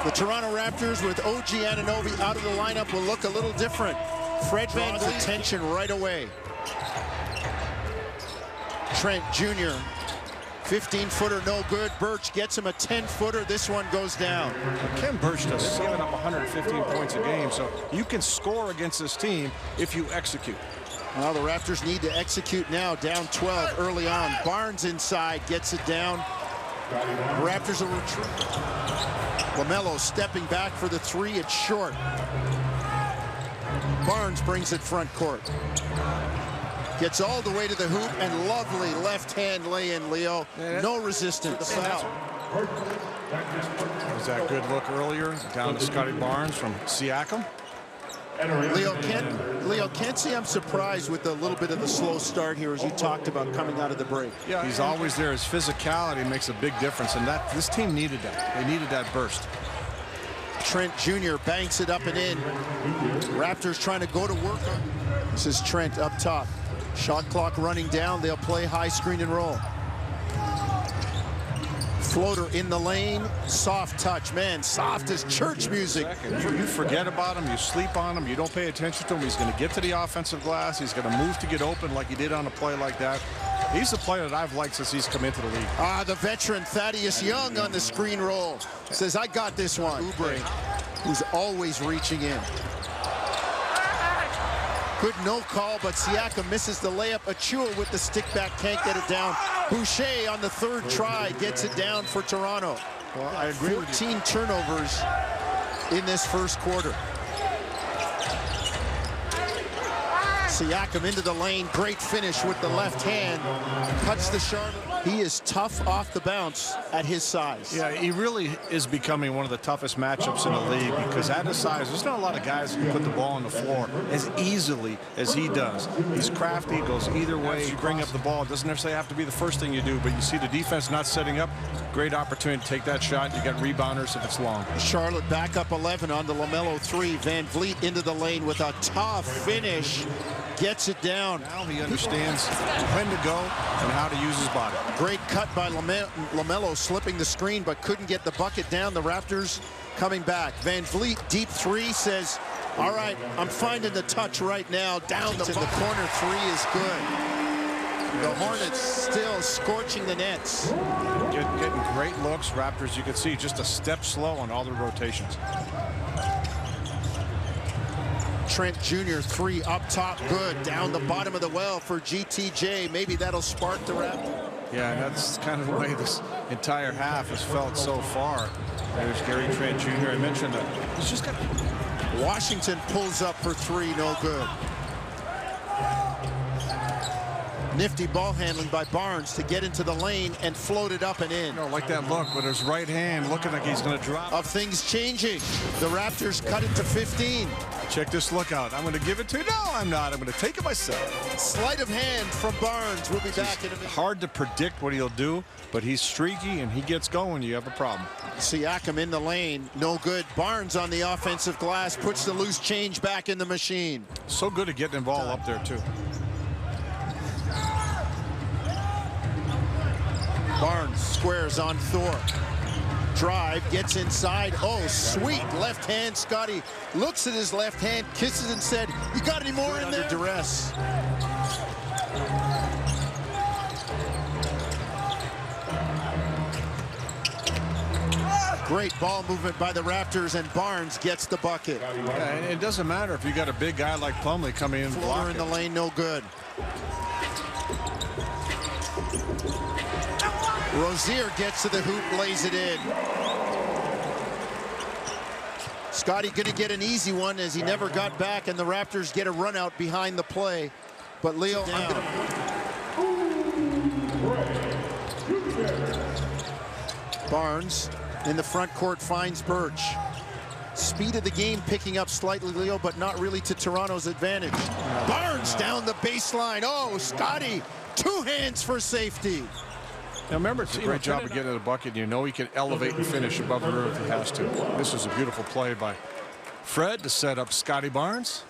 The Toronto Raptors with OG Anunoby out of the lineup will look a little different. Fred VanVleet attention right away. Trent Jr. 15-footer, no good. Birch gets him a 10-footer. This one goes down. Ken Birch has given up 115 points a game, so you can score against this team if you execute. Well, the Raptors need to execute now. Down 12 early on. Barnes inside gets it down. Raptors will retreat. LaMelo stepping back for the three. It's short. Barnes brings it front court. Gets all the way to the hoop, and lovely left-hand lay-in, Leo. No resistance. The foul. Was that good look earlier? Down to Scotty Barnes from Siakam. Leo, can't see I'm surprised with a little bit of the slow start here, as you talked about coming out of the break. Yeah, he's always there. His physicality makes a big difference, and this team needed that. They needed that burst. Trent Jr. banks it up and in. Raptors trying to go to work. This is Trent up top. Shot clock running down. They'll play high screen and roll. Floater in the lane. Soft touch. Man, soft as church music. You forget about him. You sleep on him. You don't pay attention to him. He's going to get to the offensive glass. He's going to move to get open like he did on a play like that. He's the player that I've liked since he's come into the league. The veteran Thaddeus Young on the screen roll. Says, I got this one. Oubre, who's always reaching in. Good no call, but Siakam misses the layup. Achua with the stick back, can't get it down. Boucher on the third try gets it down for Toronto. Well, I agree 14 turnovers in this first quarter. Siakam into the lane, great finish with the left hand. Cuts the Charlotte. He is tough off the bounce at his size. Yeah, he really is becoming one of the toughest matchups in the league, because at his size, there's not a lot of guys who can put the ball on the floor as easily as he does. He's crafty, goes either way. You bring up the ball. It doesn't necessarily have to be the first thing you do, but you see the defense not setting up. Great opportunity to take that shot. You got rebounders if it's long. Charlotte back up 11 on the LaMelo 3. VanVleet into the lane with a tough finish. Gets it down. Now he understands when to go and how to use his body. Great cut by LaMelo, slipping the screen, but couldn't get the bucket down. The Raptors coming back. VanVleet, deep three, says, all right, I'm finding the touch right now. Down to the corner. Three is good. The Hornets still scorching the nets. Getting great looks. Raptors, you can see, just a step slow on all their rotations. Trent Jr. 3 up top, good. Down the bottom of the well for GTJ. Maybe that'll spark the Raptors. Yeah, and that's kind of the way this entire half has felt so far. There's Gary Trent Jr. I mentioned that. He's just got. Washington pulls up for 3, no good. Nifty ball handling by Barnes to get into the lane and float it up and in. You know, like that look with his right hand looking like he's going to drop. Of things changing. The Raptors cut it to 15. Check this look out. I'm going to give it to you. No, I'm not. I'm going to take it myself. Sleight of hand from Barnes. We'll be back in a minute. Hard to predict what he'll do, but he's streaky and he gets going. You have a problem. Siakam in the lane. No good. Barnes on the offensive glass. Puts the loose change back in the machine. So good at getting the ball up there, too. Barnes squares on Thor. Drive, gets inside. Oh, sweet left hand. Scotty looks at his left hand, kisses and said, you got any more in there? Under duress. Great ball movement by the Raptors, and Barnes gets the bucket. Yeah, and it doesn't matter if you got a big guy like Plumlee coming in and blocking. In the lane, no good. Rozier gets to the hoop, lays it in. Scotty gonna get an easy one as he never got back, and the Raptors get a run out behind the play. But Leo, Barnes in the front court finds Birch. Speed of the game picking up slightly, Leo, but not really to Toronto's advantage. Barnes down the baseline. Oh, Scotty, 2 hands for safety. Now remember, it's a great job of getting to the bucket. You know he can elevate and finish above the rim if he has to. This was a beautiful play by Fred to set up Scotty Barnes.